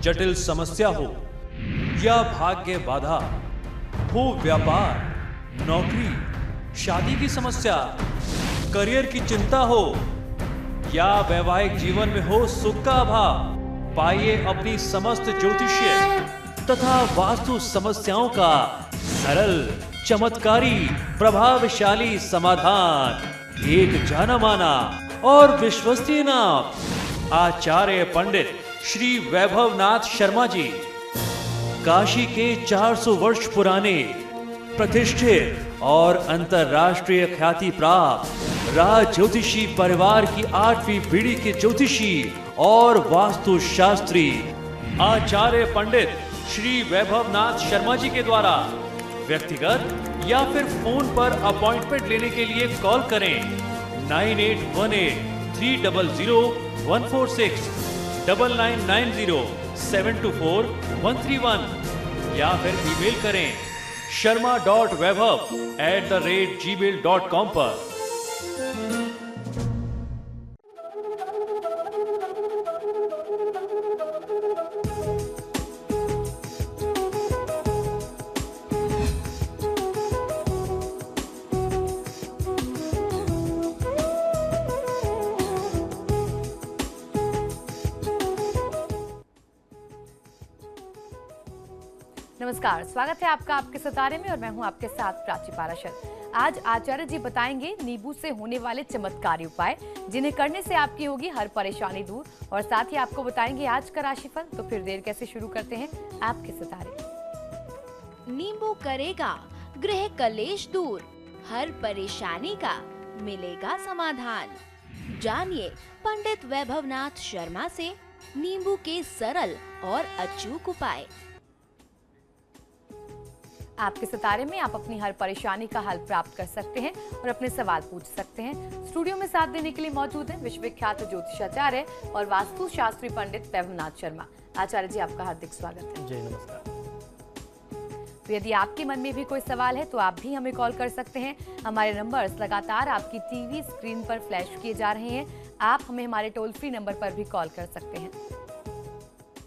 जटिल समस्या हो या भाग्य बाधा हो, व्यापार, नौकरी, शादी की समस्या, करियर की चिंता हो या वैवाहिक जीवन में हो सुख का अभाव, पाइए अपनी समस्त ज्योतिषीय तथा वास्तु समस्याओं का सरल, चमत्कारी, प्रभावशाली समाधान। एक जाना माना और विश्वसनीय नाम, आचार्य पंडित श्री वैभवनाथ शर्मा जी, काशी के 400 वर्ष पुराने प्रतिष्ठित और अंतरराष्ट्रीय ख्याति प्राप्त राज ज्योतिषी परिवार की 8वीं पीढ़ी के ज्योतिषी और वास्तु शास्त्री आचार्य पंडित श्री वैभवनाथ शर्मा जी के द्वारा व्यक्तिगत या फिर फोन पर अपॉइंटमेंट लेने के लिए कॉल करें 9818-300-146, 9990-724-131 या फिर ईमेल करें sharma.vaibhav@gmail.com पर। नमस्कार, स्वागत है आपका आपके सितारे में और मैं हूं आपके साथ प्राची पाराशर। आज आचार्य जी बताएंगे नींबू से होने वाले चमत्कारी उपाय जिन्हें करने से आपकी होगी हर परेशानी दूर, और साथ ही आपको बताएंगे आज का राशिफल। तो फिर देर कैसे, शुरू करते हैं आपके सितारे। नींबू करेगा गृह कलेश दूर, हर परेशानी का मिलेगा समाधान। जानिए पंडित वैभवनाथ शर्मा से नींबू के सरल और अचूक उपाय। आपके सितारे में आप अपनी हर परेशानी का हल प्राप्त कर सकते हैं और अपने सवाल पूछ सकते हैं। स्टूडियो में साथ देने के लिए मौजूद हैं विश्वविख्यात ज्योतिषाचार्य और वास्तु शास्त्री पंडित वैभवनाथ शर्मा। आचार्य जी, आपका हार्दिक स्वागत है। जी नमस्कार। तो यदि आपके मन में भी कोई सवाल है तो आप भी हमें कॉल कर सकते हैं। हमारे नंबर्स लगातार आपकी टीवी स्क्रीन पर फ्लैश किए जा रहे हैं। आप हमें हमारे टोल फ्री नंबर पर भी कॉल कर सकते हैं।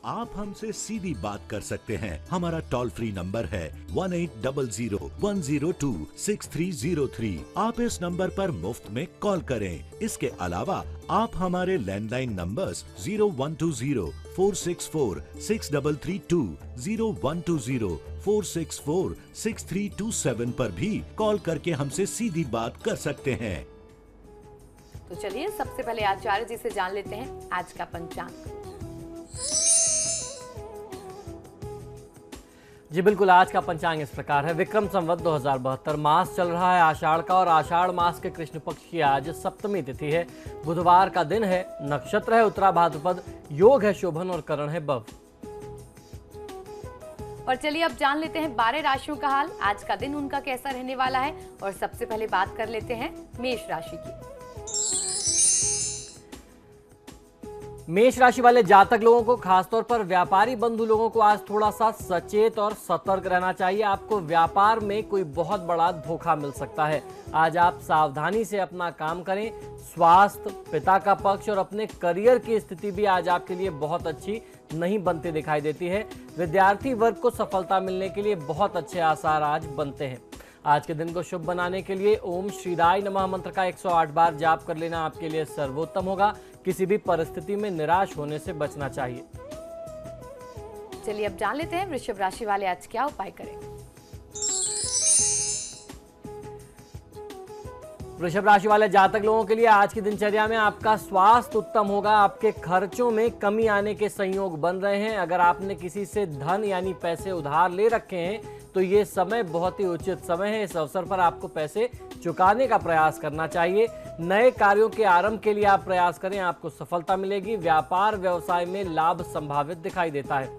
आप हमसे सीधी बात कर सकते हैं। हमारा टोल फ्री नंबर है 1800-102-6303। आप इस नंबर पर मुफ्त में कॉल करें। इसके अलावा आप हमारे लैंडलाइन नंबर्स 0120-464-6332, 0120-464-6327 पर भी कॉल करके हमसे सीधी बात कर सकते हैं। तो चलिए सबसे पहले आचार्य जी से जान लेते हैं आज का पंचांग। जी बिल्कुल, आज का पंचांग इस प्रकार है। विक्रम संवत 2072 मास चल रहा है आषाढ़ का, और आषाढ़ मास के कृष्ण पक्ष की आज सप्तमी तिथि है। बुधवार का दिन है, नक्षत्र है उत्तरा भाद्रपद, योग है शोभन और करण है बव। और चलिए अब जान लेते हैं 12 राशियों का हाल। आज का दिन उनका कैसा रहने वाला है, और सबसे पहले बात कर लेते हैं मेष राशि की। मेष राशि वाले जातक लोगों को, खासतौर पर व्यापारी बंधु लोगों को आज थोड़ा सा सचेत और सतर्क रहना चाहिए। आपको व्यापार में कोई बहुत बड़ा धोखा मिल सकता है। आज आप सावधानी से अपना काम करें। स्वास्थ्य, पिता का पक्ष और अपने करियर की स्थिति भी आज आपके लिए बहुत अच्छी नहीं बनती दिखाई देती है। विद्यार्थी वर्ग को सफलता मिलने के लिए बहुत अच्छे आसार आज बनते हैं। आज के दिन को शुभ बनाने के लिए ओम श्रीराय नमः मंत्र का 108 बार जाप कर लेना आपके लिए सर्वोत्तम होगा। किसी भी परिस्थिति में निराश होने से बचना चाहिए। चलिए अब जान लेते हैं वृषभ राशि वाले आज क्या उपाय करें। वृषभ राशि वाले जातक लोगों के लिए आज की दिनचर्या में आपका स्वास्थ्य उत्तम होगा। आपके खर्चों में कमी आने के संयोग बन रहे हैं। अगर आपने किसी से धन यानी पैसे उधार ले रखे हैं तो ये समय बहुत ही उचित समय है। इस अवसर पर आपको पैसे चुकाने का प्रयास करना चाहिए। नए कार्यों के आरंभ के लिए आप प्रयास करें, आपको सफलता मिलेगी। व्यापार व्यवसाय में लाभ संभावित दिखाई देता है।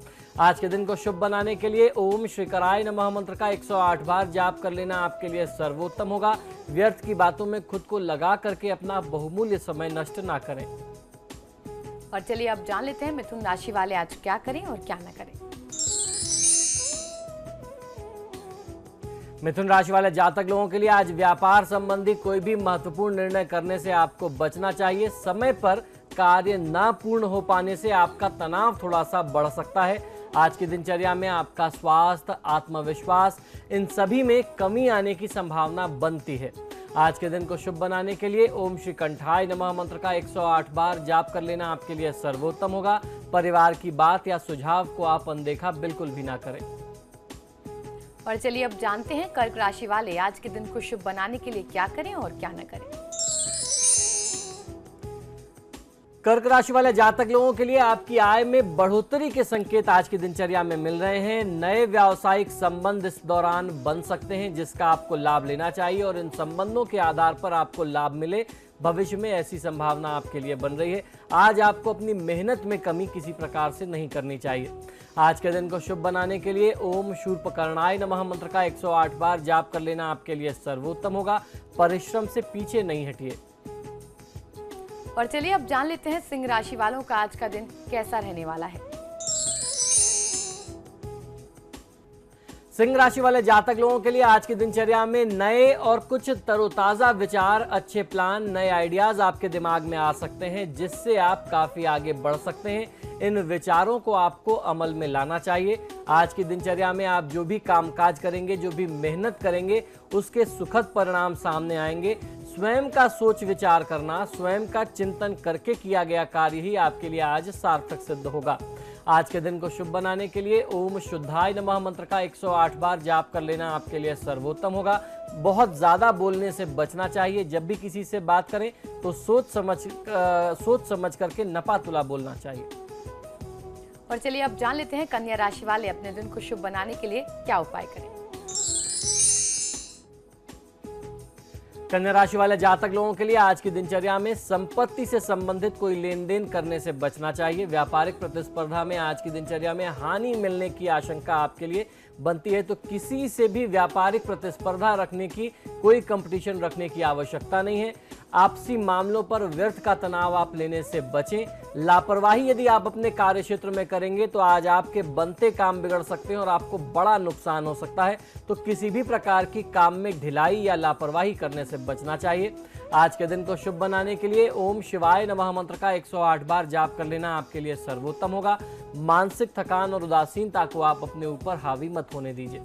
आज के दिन को शुभ बनाने के लिए ओम श्रीकराय नमः मंत्र का 108 बार जाप कर लेना आपके लिए सर्वोत्तम होगा। व्यर्थ की बातों में खुद को लगा करके अपना बहुमूल्य समय नष्ट ना करें। और चलिए अब जान लेते हैं मिथुन राशि वाले आज क्या करें और क्या ना करें। मिथुन राशि वाले जातक लोगों के लिए आज व्यापार संबंधी कोई भी महत्वपूर्ण निर्णय करने से आपको बचना चाहिए। समय पर कार्य न पूर्ण हो पाने से आपका तनाव थोड़ा सा बढ़ सकता है। आज की दिनचर्या में आपका स्वास्थ्य, आत्मविश्वास, इन सभी में कमी आने की संभावना बनती है। आज के दिन को शुभ बनाने के लिए ओम श्री कंठाय नमः मंत्र का 108 बार जाप कर लेना आपके लिए सर्वोत्तम होगा। परिवार की बात या सुझाव को आप अनदेखा बिल्कुल भी ना करें। और चलिए अब जानते हैं कर्क राशि वाले आज के दिन को शुभ बनाने के लिए क्या करें और क्या न करें। कर्क राशि वाले जातक लोगों के लिए आपकी आय में बढ़ोतरी के संकेत आज की दिनचर्या में मिल रहे हैं। नए व्यावसायिक संबंध इस दौरान बन सकते हैं जिसका आपको लाभ लेना चाहिए और इन संबंधों के आधार पर आपको लाभ मिले, भविष्य में ऐसी संभावना आपके लिए बन रही है। आज आपको अपनी मेहनत में कमी किसी प्रकार से नहीं करनी चाहिए। आज के दिन को शुभ बनाने के लिए ओम शूर्पकर्णाय नमः मंत्र का 108 बार जाप कर लेना आपके लिए सर्वोत्तम होगा। परिश्रम से पीछे नहीं हटिए। और चलिए अब जान लेते हैं सिंह राशि वालों का आज का दिन कैसा रहने वाला है। सिंह राशि वाले जातक लोगों के लिए आज की दिनचर्या में नए और कुछ तरोताजा विचार, अच्छे प्लान, नए आइडियाज आपके दिमाग में आ सकते हैं जिससे आप काफी आगे बढ़ सकते हैं। इन विचारों को आपको अमल में लाना चाहिए। आज की दिनचर्या में आप जो भी कामकाज करेंगे, जो भी मेहनत करेंगे, उसके सुखद परिणाम सामने आएंगे। स्वयं का सोच विचार करना, स्वयं का चिंतन करके किया गया कार्य ही आपके लिए आज सार्थक सिद्ध होगा। आज के दिन को शुभ बनाने के लिए ओम शुद्धाय नमः मंत्र का 108 बार जाप कर लेना आपके लिए सर्वोत्तम होगा। बहुत ज्यादा बोलने से बचना चाहिए। जब भी किसी से बात करें तो सोच समझ करके नपातुला बोलना चाहिए। और चलिए अब जान लेते हैं कन्या राशि वाले अपने दिन को शुभ बनाने के लिए क्या उपाय करें। कन्या राशि वाले जातक लोगों के लिए आज की दिनचर्या में संपत्ति से संबंधित कोई लेन देन करने से बचना चाहिए। व्यापारिक प्रतिस्पर्धा में आज की दिनचर्या में हानि मिलने की आशंका आपके लिए बनती है, तो किसी से भी व्यापारिक प्रतिस्पर्धा रखने की, कोई कंपटीशन रखने की आवश्यकता नहीं है। आपसी मामलों पर व्यर्थ का तनाव आप लेने से बचें। लापरवाही यदि आप अपने कार्य क्षेत्र में करेंगे तो आज आपके बनते काम बिगड़ सकते हैं और आपको बड़ा नुकसान हो सकता है, तो किसी भी प्रकार की काम में ढिलाई या लापरवाही करने से बचना चाहिए। आज के दिन को शुभ बनाने के लिए ओम शिवाय नमः मंत्र का 108 बार जाप कर लेना आपके लिए सर्वोत्तम होगा। मानसिक थकान और उदासीनता को आप अपने ऊपर हावी मत होने दीजिए।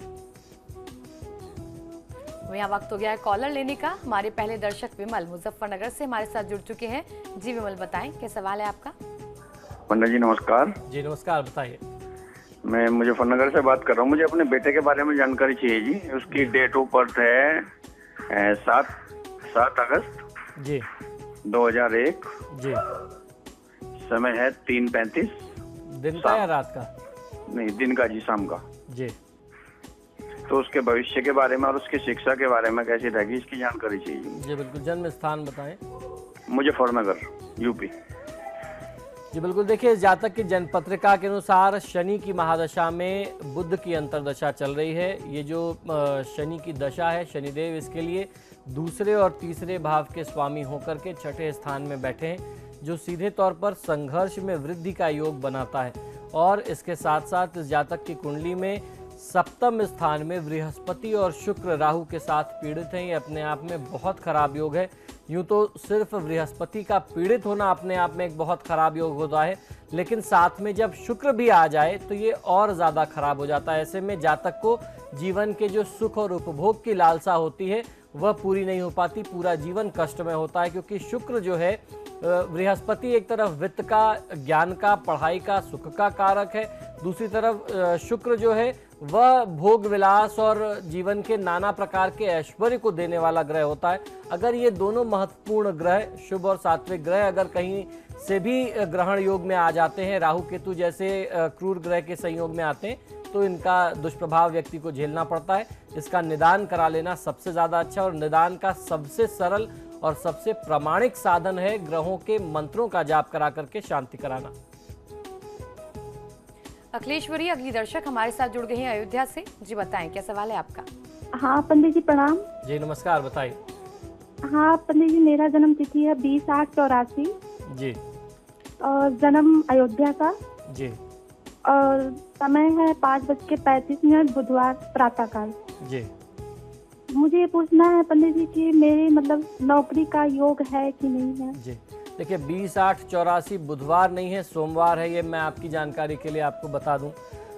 यहाँ वक्त हो गया है कॉलर लेने का। हमारे पहले दर्शक विमल मुजफ्फरनगर से हमारे साथ जुड़ चुके हैं। जी विमल, बताएं क्या सवाल है आपका। पंडित जी नमस्कार। जी नमस्कार, बताइए। मैं मुजफ्फरनगर से बात कर रहा हूँ। मुझे अपने बेटे के बारे में जानकारी चाहिए जी। उसकी डेट ऑफ बर्थ है 7 अगस्त जी 2001। जी। समय है 3:35। दिन का या रात का? नहीं, दिन का जी, शाम का जी। तो उसके भविष्य के बारे में और उसकी शिक्षा के बारे में कैसी रहेगी, इसकी जानकारी चाहिए जी बिल्कुल। जन्म स्थान बताएं। मुजफ्फरनगर, यूपी। जी बिल्कुल। देखिए, इस जातक की जन्म पत्रिका के अनुसार शनि की महादशा में बुध की अंतर्दशा चल रही है। ये जो शनि की दशा है, शनिदेव इसके लिए दूसरे और तीसरे भाव के स्वामी होकर के छठे स्थान में बैठे हैं, जो सीधे तौर पर संघर्ष में वृद्धि का योग बनाता है। और इसके साथ साथ इस जातक की कुंडली में सप्तम स्थान में बृहस्पति और शुक्र राहु के साथ पीड़ित हैं। ये अपने आप में बहुत खराब योग है। यूं तो सिर्फ बृहस्पति का पीड़ित होना अपने आप में एक बहुत खराब योग होता है, लेकिन साथ में जब शुक्र भी आ जाए तो ये और ज़्यादा खराब हो जाता है। ऐसे में जातक को जीवन के जो सुख और उपभोग की लालसा होती है वह पूरी नहीं हो पाती। पूरा जीवन कष्ट में होता है, क्योंकि शुक्र जो है, बृहस्पति एक तरफ वित्त का, ज्ञान का, पढ़ाई का, सुख का कारक है, दूसरी तरफ शुक्र जो है वह भोग विलास और जीवन के नाना प्रकार के ऐश्वर्य को देने वाला ग्रह होता है। अगर ये दोनों महत्वपूर्ण ग्रह, शुभ और सात्विक ग्रह, अगर कहीं से भी ग्रहण योग में आ जाते हैं, राहु केतु जैसे क्रूर ग्रह के संयोग में आते हैं, तो इनका दुष्प्रभाव व्यक्ति को झेलना पड़ता है। इसका निदान करा लेना सबसे ज़्यादा अच्छा, और निदान का सबसे सरल और सबसे प्रामाणिक साधन है ग्रहों के मंत्रों का जाप करा करके शांति कराना। अखिलेश्वरी अगली दर्शक हमारे साथ जुड़ गई हैं अयोध्या से। जी बताएं क्या सवाल है आपका। हाँ पंडित जी प्रणाम। जी नमस्कार, बताइए। हाँ पंडित जी, मेरा जन्म तिथि है 20/8/84 जी। और जन्म अयोध्या का जी। और समय है 5:35 बुधवार प्रातःकाल। जी। मुझे ये पूछना है पंडित जी कि मेरे मतलब नौकरी का योग है कि नहीं है। जी देखिए 20-8-84 बुधवार नहीं है, सोमवार है, ये मैं आपकी जानकारी के लिए आपको बता दूं।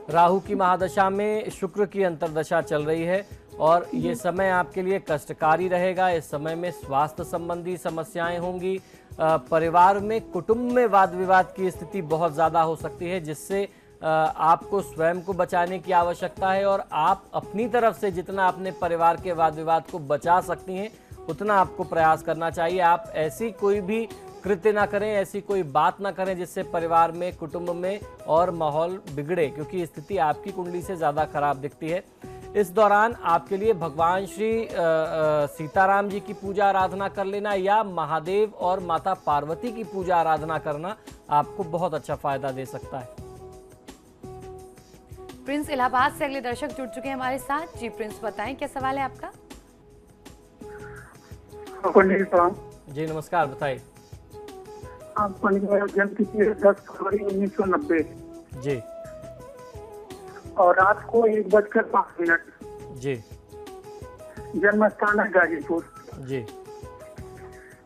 राहु की महादशा में शुक्र की अंतर्दशा चल रही है और ये समय आपके लिए कष्टकारी रहेगा। इस समय में स्वास्थ्य संबंधी समस्याएं होंगी, परिवार में, कुटुंब में वाद विवाद की स्थिति बहुत ज़्यादा हो सकती है, जिससे आपको स्वयं को बचाने की आवश्यकता है और आप अपनी तरफ से जितना अपने परिवार के वाद विवाद को बचा सकती हैं उतना आपको प्रयास करना चाहिए। आप ऐसी कोई भी कृत्य ना करें, ऐसी कोई बात ना करें जिससे परिवार में, कुटुंब में और माहौल बिगड़े, क्योंकि स्थिति आपकी कुंडली से ज़्यादा खराब दिखती है। इस दौरान आपके लिए भगवान श्री सीताराम जी की पूजा आराधना कर लेना या महादेव और माता पार्वती की पूजा आराधना करना आपको बहुत अच्छा फायदा दे सकता है। प्रिंस इलाहाबाद से अगले दर्शक जुड़ चुके हैं हमारे साथ। जी प्रिंस, बताएं क्या सवाल है आपका? जी नमस्कार, बताइए। जन्म तिथि है 10 फरवरी 1990 जी, और रात को 1:05। जी जन्म स्थान है गाजीपुर। जी।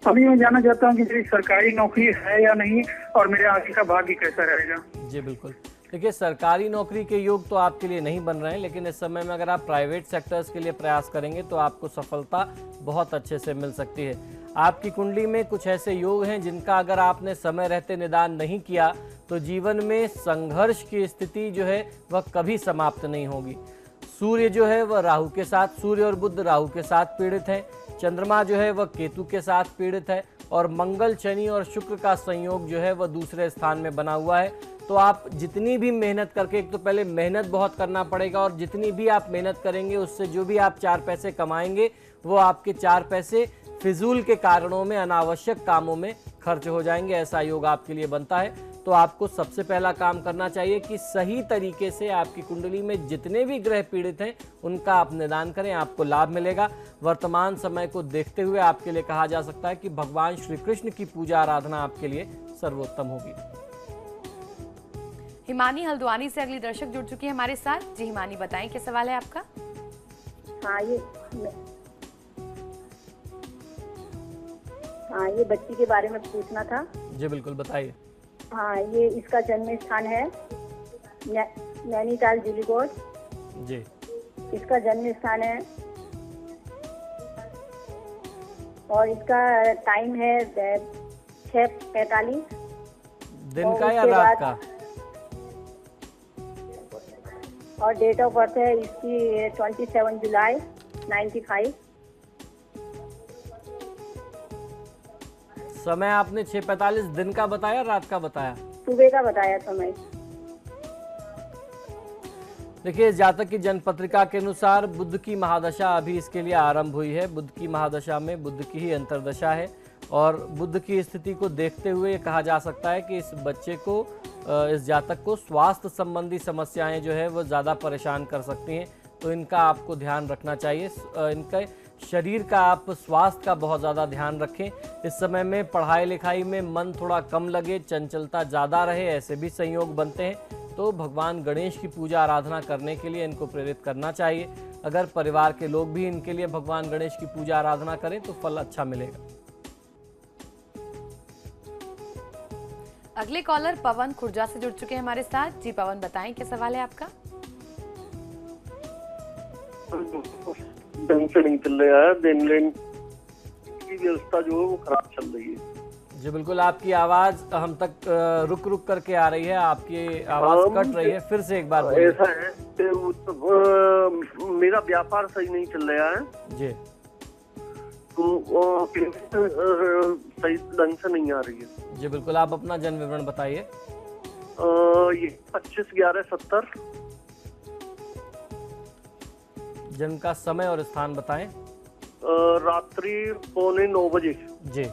अभी मैं जानना चाहता हूँ कि मेरी सरकारी नौकरी है या नहीं और मेरे आगे का भाग्य कैसा रहेगा। जी बिल्कुल, देखिए सरकारी नौकरी के योग तो आपके लिए नहीं बन रहे हैं, लेकिन इस समय में अगर आप प्राइवेट सेक्टर्स के लिए प्रयास करेंगे तो आपको सफलता बहुत अच्छे से मिल सकती है। आपकी कुंडली में कुछ ऐसे योग हैं जिनका अगर आपने समय रहते निदान नहीं किया तो जीवन में संघर्ष की स्थिति जो है वह कभी समाप्त नहीं होगी। सूर्य जो है वह राहु के साथ, सूर्य और बुध राहु के साथ पीड़ित हैं, चंद्रमा जो है वह केतु के साथ पीड़ित है और मंगल, शनि और शुक्र का संयोग जो है वह दूसरे स्थान में बना हुआ है। तो आप जितनी भी मेहनत करके, एक तो पहले मेहनत बहुत करना पड़ेगा और जितनी भी आप मेहनत करेंगे उससे जो भी आप 4 पैसे कमाएंगे वो आपके 4 पैसे फिजूल के कारणों में, अनावश्यक कामों में खर्च हो जाएंगे। ऐसा योग आपके लिए बनता है। तो आपको सबसे पहला काम करना चाहिए कि सही तरीके से आपकी कुंडली में जितने भी ग्रह पीड़ित हैं उनका आप निदान करें, आपको लाभ मिलेगा। वर्तमान समय को देखते हुए आपके लिए कहा जा सकता है कि भगवान श्री कृष्ण की पूजा आराधना आपके लिए सर्वोत्तम होगी। हिमानी हल्द्वानी से अगली दर्शक जुड़ चुकी है हमारे साथ। जी हिमानी, बताएं क्या सवाल है आपका? ये बच्ची के बारे में पूछना था। जी बिल्कुल, बताइए। हाँ, ये इसका जन्म स्थान है नैनीताल जुलीकोट। जी। इसका जन्म स्थान है और इसका टाइम है 6:45 दिन का या रात का? और डेट ऑफ बर्थ है इसकी 27 जुलाई 95। समय आपने 6:45 दिन का बताया, रात का बताया? सुबह का बताया समय। देखिए, जातक की जन्म पत्रिका के अनुसार बुध की महादशा अभी इसके लिए आरंभ हुई है। बुध की महादशा में बुध की ही अंतर्दशा है और बुध की स्थिति को देखते हुए कहा जा सकता है कि इस बच्चे को, इस जातक को स्वास्थ्य संबंधी समस्याएं जो है वो ज़्यादा परेशान कर सकती हैं। तो इनका आपको ध्यान रखना चाहिए। इनके शरीर का, आप स्वास्थ्य का बहुत ज़्यादा ध्यान रखें। इस समय में पढ़ाई लिखाई में मन थोड़ा कम लगे, चंचलता ज़्यादा रहे, ऐसे भी संयोग बनते हैं। तो भगवान गणेश की पूजा आराधना करने के लिए इनको प्रेरित करना चाहिए। अगर परिवार के लोग भी इनके लिए भगवान गणेश की पूजा आराधना करें तो फल अच्छा मिलेगा। अगले कॉलर पवन खुर्जा से जुड़ चुके हैं हमारे साथ। जी पवन, बताएं क्या सवाल है आपका? ढंग से नहीं चल रहा है, देन लेन की व्यवस्था जो है वो खराब चल रही है। जी बिल्कुल, आपकी आवाज हम तक रुक रुक करके आ रही है, आपकी आवाज कट रही है। फिर से एक बार बोलिए। ऐसा है मेरा व्यापार सही नहीं चल रहा है जी, तो सही ढंग से नहीं आ रही है। जी बिल्कुल, आप अपना जन्म विवरण बताइए। ये 25/11/70। जन्म का समय और स्थान बताएं। रात्रि 8:45 बजे जी,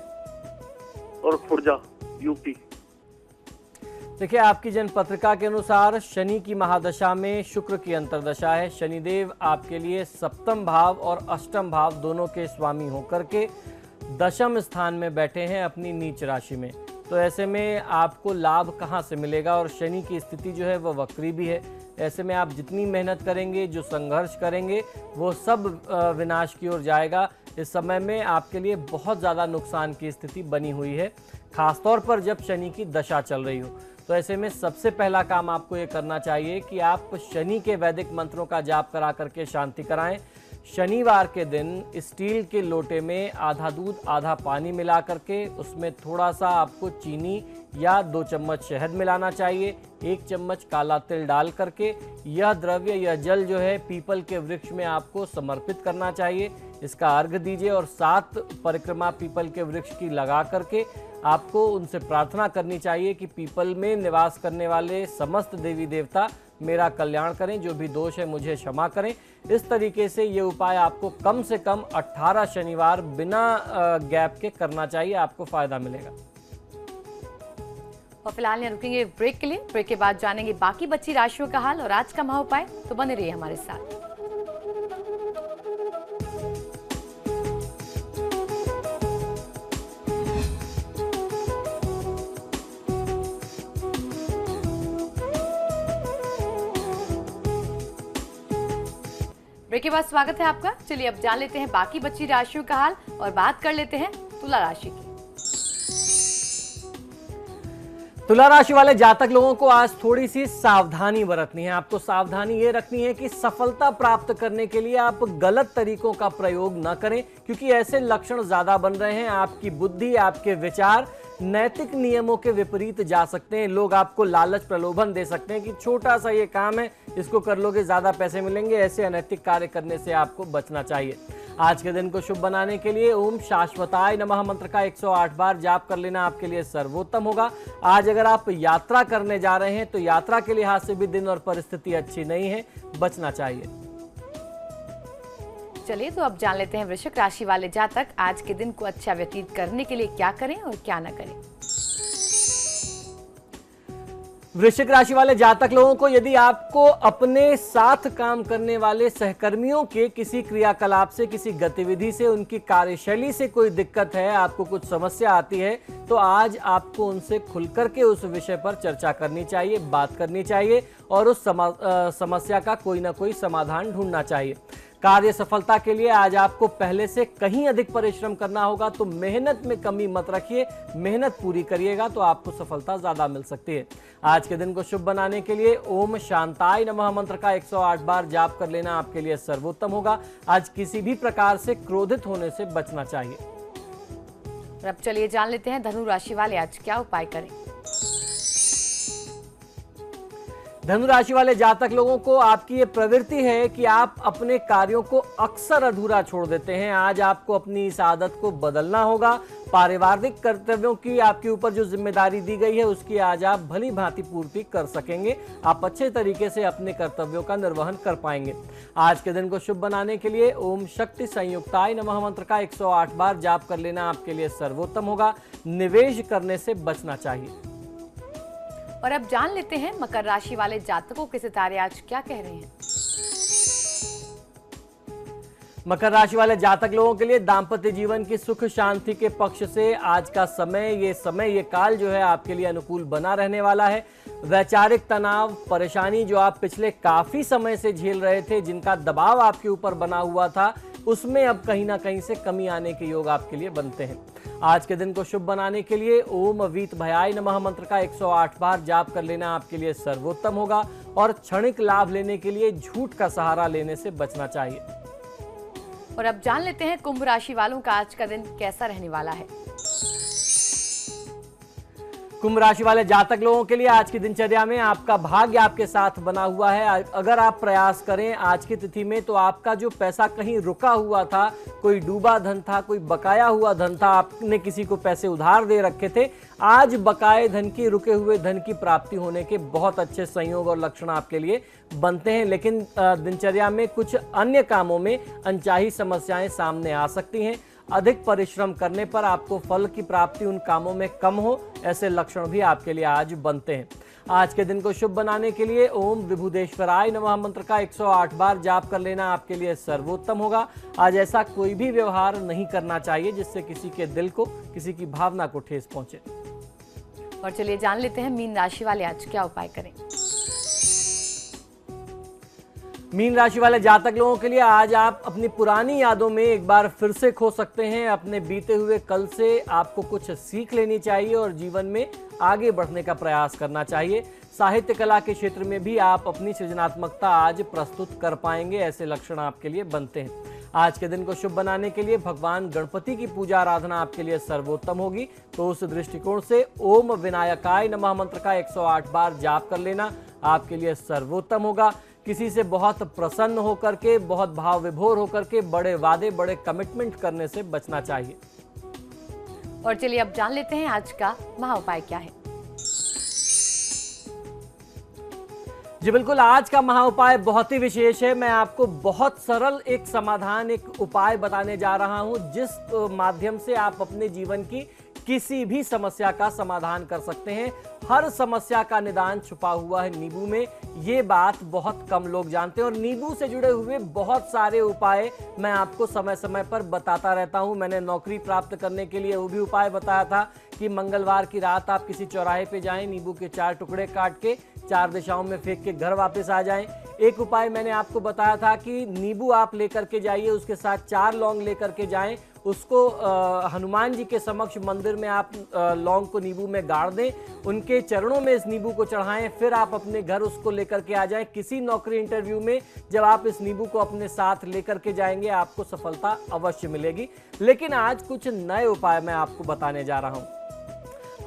और खुर्जा, यूपी। देखिए, आपकी जन्म पत्रिका के अनुसार शनि की महादशा में शुक्र की अंतर्दशा है। शनिदेव आपके लिए सप्तम भाव और अष्टम भाव दोनों के स्वामी होकर के दशम स्थान में बैठे हैं अपनी नीच राशि में। तो ऐसे में आपको लाभ कहाँ से मिलेगा? और शनि की स्थिति जो है वह वक्री भी है। ऐसे में आप जितनी मेहनत करेंगे, जो संघर्ष करेंगे, वो सब विनाश की ओर जाएगा। इस समय में आपके लिए बहुत ज़्यादा नुकसान की स्थिति बनी हुई है, खासतौर पर जब शनि की दशा चल रही हो। तो ऐसे में सबसे पहला काम आपको ये करना चाहिए कि आप शनि के वैदिक मंत्रों का जाप करा करके शांति कराएं। शनिवार के दिन स्टील के लोटे में आधा दूध आधा पानी मिला करके उसमें थोड़ा सा आपको चीनी या 2 चम्मच शहद मिलाना चाहिए, 1 चम्मच काला तिल डाल करके यह द्रव्य, यह जल जो है पीपल के वृक्ष में आपको समर्पित करना चाहिए। इसका अर्घ दीजिए और 7 परिक्रमा पीपल के वृक्ष की लगा करके आपको उनसे प्रार्थना करनी चाहिए कि पीपल में निवास करने वाले समस्त देवी देवता मेरा कल्याण करें, जो भी दोष है मुझे क्षमा करें। इस तरीके से ये उपाय आपको कम से कम 18 शनिवार बिना गैप के करना चाहिए, आपको फायदा मिलेगा। और फिलहाल यहाँ रुकेंगे ब्रेक के लिए। ब्रेक के बाद जानेंगे बाकी बची राशियों का हाल और आज का महा उपाय, तो बने रहिए हमारे साथ। ब्रेक के बाद स्वागत है आपका। चलिए अब जान लेते हैं बाकी बची राशियों का हाल और बात कर लेते हैं तुला राशि की। तुला राशि वाले जातक लोगों को आज थोड़ी सी सावधानी बरतनी है। आपको सावधानी ये रखनी है कि सफलता प्राप्त करने के लिए आप गलत तरीकों का प्रयोग न करें, क्योंकि ऐसे लक्षण ज्यादा बन रहे हैं। आपकी बुद्धि, आपके विचार नैतिक नियमों के विपरीत जा सकते हैं। लोग आपको लालच प्रलोभन दे सकते हैं कि छोटा सा ये काम है, इसको कर लोगे ज्यादा पैसे मिलेंगे। ऐसे अनैतिक कार्य करने से आपको बचना चाहिए। आज के दिन को शुभ बनाने के लिए ओम शाश्वताय नमः मंत्र का 108 बार जाप कर लेना आपके लिए सर्वोत्तम होगा। आज अगर आप यात्रा करने जा रहे हैं तो यात्रा के लिहाज से भी दिन और परिस्थिति अच्छी नहीं है, बचना चाहिए। चलिए तो अब जान लेते हैं वृश्चिक राशि वाले जातक आज के दिन को अच्छा व्यतीत करने के लिए क्या करें और क्या न करें। वृश्चिक राशि वाले जातक लोगों को यदि आपको अपने साथ काम करने वाले सहकर्मियों के किसी क्रियाकलाप से, किसी गतिविधि से, उनकी कार्यशैली से कोई दिक्कत है, आपको कुछ समस्या आती है, तो आज आपको उनसे खुलकर के उस विषय पर चर्चा करनी चाहिए, बात करनी चाहिए और उस समस्या का कोई ना कोई समाधान ढूंढना चाहिए। कार्य सफलता के लिए आज आपको पहले से कहीं अधिक परिश्रम करना होगा, तो मेहनत में कमी मत रखिए, मेहनत पूरी करिएगा तो आपको सफलता ज्यादा मिल सकती है। आज के दिन को शुभ बनाने के लिए ओम शांताय नमः मंत्र का 108 बार जाप कर लेना आपके लिए सर्वोत्तम होगा। आज किसी भी प्रकार से क्रोधित होने से बचना चाहिए। अब चलिए जान लेते हैं धनु राशि वाले आज क्या उपाय करें। धनु राशि वाले जातक लोगों को आपकी ये प्रवृत्ति है कि आप अपने कार्यों को अक्सर अधूरा छोड़ देते हैं। आज आपको अपनी इस आदत को बदलना होगा। पारिवारिक कर्तव्यों की आपके ऊपर जो जिम्मेदारी दी गई है उसकी आज आप भली भांति पूर्ति कर सकेंगे। आप अच्छे तरीके से अपने कर्तव्यों का निर्वहन कर पाएंगे। आज के दिन को शुभ बनाने के लिए ओम शक्ति संयुक्ताय नमः मंत्र का 108 बार जाप कर लेना आपके लिए सर्वोत्तम होगा। निवेश करने से बचना चाहिए। और अब जान लेते हैं मकर राशि वाले जातकों के सितारे आज क्या कह रहे हैं। मकर राशि वाले जातक लोगों के लिए दांपत्य जीवन की सुख शांति के पक्ष से आज का समय ये काल जो है आपके लिए अनुकूल बना रहने वाला है। वैचारिक तनाव, परेशानी जो आप पिछले काफी समय से झेल रहे थे, जिनका दबाव आपके ऊपर बना हुआ था, उसमें अब कहीं ना कहीं से कमी आने के योग आपके लिए बनते हैं। आज के दिन को शुभ बनाने के लिए ओम वीत भयाय नमः मंत्र का 108 बार जाप कर लेना आपके लिए सर्वोत्तम होगा और क्षणिक लाभ लेने के लिए झूठ का सहारा लेने से बचना चाहिए। और अब जान लेते हैं कुंभ राशि वालों का आज का दिन कैसा रहने वाला है। कुंभ राशि वाले जातक लोगों के लिए आज की दिनचर्या में आपका भाग्य आपके साथ बना हुआ है। अगर आप प्रयास करें आज की तिथि में तो आपका जो पैसा कहीं रुका हुआ था, कोई डूबा धन था, कोई बकाया हुआ धन था, आपने किसी को पैसे उधार दे रखे थे, आज बकाए धन की, रुके हुए धन की प्राप्ति होने के बहुत अच्छे संयोग और लक्षण आपके लिए बनते हैं। लेकिन दिनचर्या में कुछ अन्य कामों में अनचाही समस्याएं सामने आ सकती हैं। अधिक परिश्रम करने पर आपको फल की प्राप्ति उन कामों में कम हो, ऐसे लक्षण भी आपके लिए आज बनते हैं। आज के दिन को शुभ बनाने के लिए ओम विभुदेश्वराय नमः मंत्र का 108 बार जाप कर लेना आपके लिए सर्वोत्तम होगा। आज ऐसा कोई भी व्यवहार नहीं करना चाहिए जिससे किसी के दिल को, किसी की भावना को ठेस पहुंचे। और चलिए जान लेते हैं मीन राशि वाले आज क्या उपाय करें। मीन राशि वाले जातक लोगों के लिए आज आप अपनी पुरानी यादों में एक बार फिर से खो सकते हैं। अपने बीते हुए कल से आपको कुछ सीख लेनी चाहिए और जीवन में आगे बढ़ने का प्रयास करना चाहिए। साहित्य कला के क्षेत्र में भी आप अपनी सृजनात्मकता आज प्रस्तुत कर पाएंगे, ऐसे लक्षण आपके लिए बनते हैं। आज के दिन को शुभ बनाने के लिए भगवान गणपति की पूजा आराधना आपके लिए सर्वोत्तम होगी। तो उस दृष्टिकोण से ओम विनायकाय नमः मंत्र का 108 बार जाप कर लेना आपके लिए सर्वोत्तम होगा। किसी से बहुत प्रसन्न होकर के, बहुत भाव विभोर होकर के बड़े वादे, बड़े कमिटमेंट करने से बचना चाहिए। और चलिए अब जान लेते हैं आज का महा उपाय क्या है। जी बिल्कुल, आज का महा उपाय बहुत ही विशेष है। मैं आपको बहुत सरल एक समाधान, एक उपाय बताने जा रहा हूं, जिस माध्यम से आप अपने जीवन की किसी भी समस्या का समाधान कर सकते हैं। हर समस्या का निदान छुपा हुआ है नींबू में, ये बात बहुत कम लोग जानते हैं। और नींबू से जुड़े हुए बहुत सारे उपाय मैं आपको समय समय पर बताता रहता हूं। मैंने नौकरी प्राप्त करने के लिए वो भी उपाय बताया था कि मंगलवार की रात आप किसी चौराहे पे जाएं, नींबू के 4 टुकड़े काट के 4 दिशाओं में फेंक के घर वापस आ जाएं। एक उपाय मैंने आपको बताया था कि नींबू आप लेकर के जाइए, उसके साथ 4 लौंग लेकर के जाएं, उसको हनुमान जी के समक्ष मंदिर में आप लौंग को नींबू में गाड़ दें, उनके चरणों में इस नींबू को चढ़ाएं, फिर आप अपने घर उसको लेकर के आ जाएं। किसी नौकरी इंटरव्यू में जब आप इस नींबू को अपने साथ लेकर के जाएंगे, आपको सफलता अवश्य मिलेगी। लेकिन आज कुछ नए उपाय मैं आपको बताने जा रहा हूं।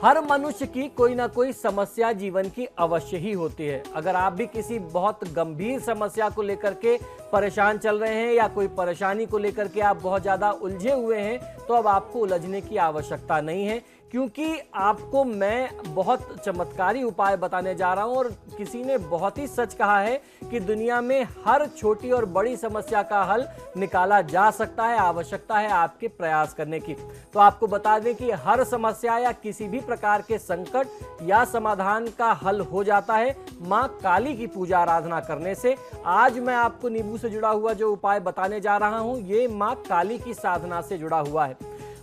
हर मनुष्य की कोई ना कोई समस्या जीवन की अवश्य ही होती है। अगर आप भी किसी बहुत गंभीर समस्या को लेकर के परेशान चल रहे हैं या कोई परेशानी को लेकर के आप बहुत ज़्यादा उलझे हुए हैं, तो अब आपको उलझने की आवश्यकता नहीं है, क्योंकि आपको मैं बहुत चमत्कारी उपाय बताने जा रहा हूं। और किसी ने बहुत ही सच कहा है कि दुनिया में हर छोटी और बड़ी समस्या का हल निकाला जा सकता है, आवश्यकता है आपके प्रयास करने की। तो आपको बता दें कि हर समस्या या किसी भी प्रकार के संकट या समाधान का हल हो जाता है मां काली की पूजा आराधना करने से। आज मैं आपको नींबू से जुड़ा हुआ जो उपाय बताने जा रहा हूं, ये मां काली की साधना से जुड़ा हुआ है।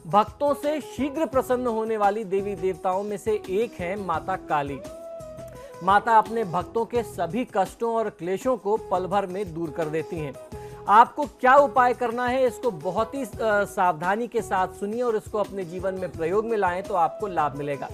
भक्तों से शीघ्र प्रसन्न होने वाली देवी देवताओं में से एक है माता काली। माता अपने भक्तों के सभी कष्टों और क्लेशों को पल भर में दूर कर देती हैं। आपको क्या उपाय करना है, इसको बहुत ही सावधानी के साथ सुनिए और इसको अपने जीवन में प्रयोग में लाएं तो आपको लाभ मिलेगा।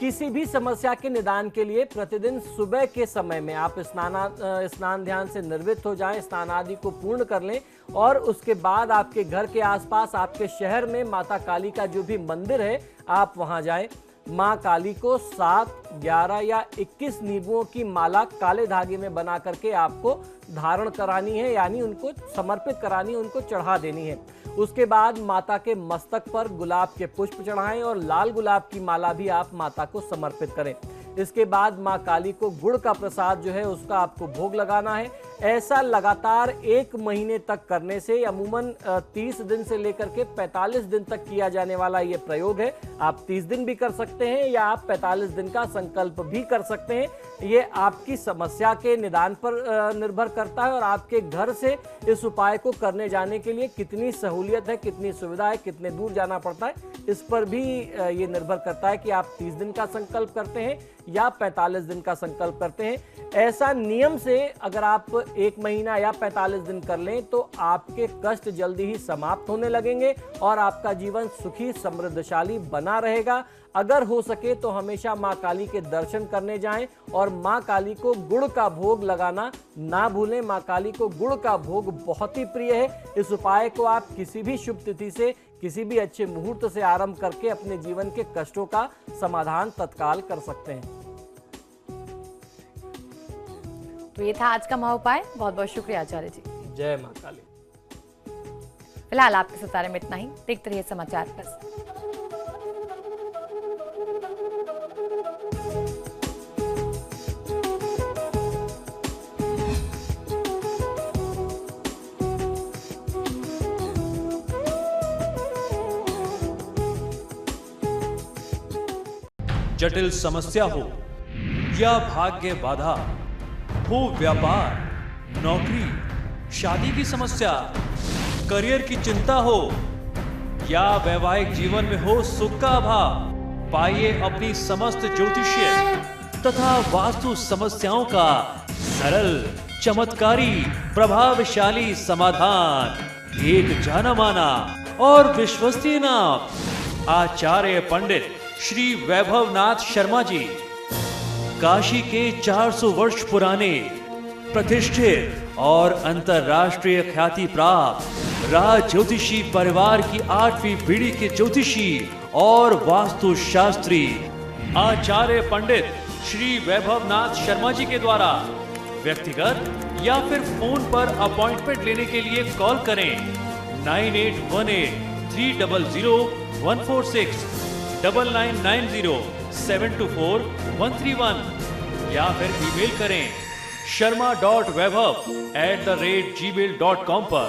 किसी भी समस्या के निदान के लिए प्रतिदिन सुबह के समय में आप स्नान ध्यान से निर्वृत्त हो जाएं, स्नान आदि को पूर्ण कर लें और उसके बाद आपके घर के आसपास, आपके शहर में माता काली का जो भी मंदिर है आप वहां जाएं। माँ काली को 7, 11 या 21 नींबुओं की माला काले धागे में बना करके आपको धारण करानी है, यानी उनको समर्पित करानी है, उनको चढ़ा देनी है। उसके बाद माता के मस्तक पर गुलाब के पुष्प चढ़ाएं और लाल गुलाब की माला भी आप माता को समर्पित करें। इसके बाद माँ काली को गुड़ का प्रसाद जो है उसका आपको भोग लगाना है। ऐसा लगातार 1 महीने तक करने से, अमूमन 30 दिन से लेकर के 45 दिन तक किया जाने वाला ये प्रयोग है। आप 30 दिन भी कर सकते हैं या आप 45 दिन का संकल्प भी कर सकते हैं। ये आपकी समस्या के निदान पर निर्भर करता है और आपके घर से इस उपाय को करने जाने के लिए कितनी सहूलियत है, कितनी सुविधा है, कितने दूर जाना पड़ता है, इस पर भी ये निर्भर करता है कि आप 30 दिन का संकल्प करते हैं या 45 दिन का संकल्प करते हैं। ऐसा नियम से अगर आप 1 महीना या 45 दिन कर लें तो आपके कष्ट जल्दी ही समाप्त होने लगेंगे और आपका जीवन सुखी समृद्धशाली बना रहेगा। अगर हो सके तो हमेशा माँ काली के दर्शन करने जाएं और माँ काली को गुड़ का भोग लगाना ना भूलें। माँ काली को गुड़ का भोग बहुत ही प्रिय है। इस उपाय को आप किसी भी शुभ तिथि से, किसी भी अच्छे मुहूर्त से आरंभ करके अपने जीवन के कष्टों का समाधान तत्काल कर सकते हैं। तो ये था आज का महा उपाय। बहुत बहुत शुक्रिया आचार्य जी। जय माँ काली। फिलहाल आपके सितारे में इतना ही। देखते रहिए समाचार प्लस। जटिल समस्या हो या भाग्य बाधा हो, व्यापार, नौकरी, शादी की समस्या, करियर की चिंता हो या वैवाहिक जीवन में हो सुख का अभाव, पाइए अपनी समस्त ज्योतिषीय तथा वास्तु समस्याओं का सरल चमत्कारी प्रभावशाली समाधान, एक जाना माना और विश्वसनीय नाम, आचार्य पंडित श्री वैभवनाथ शर्मा जी। काशी के 400 वर्ष पुराने प्रतिष्ठित और अंतरराष्ट्रीय ख्याति प्राप्त राज ज्योतिषी परिवार की 8वीं पीढ़ी के ज्योतिषी और वास्तुशास्त्री आचार्य पंडित श्री वैभवनाथ शर्मा जी के द्वारा व्यक्तिगत या फिर फोन पर अपॉइंटमेंट लेने के लिए कॉल करें 9818-300-146, 9990-724-131 या फिर ईमेल करें sharma.vaibhav@gmail.com पर।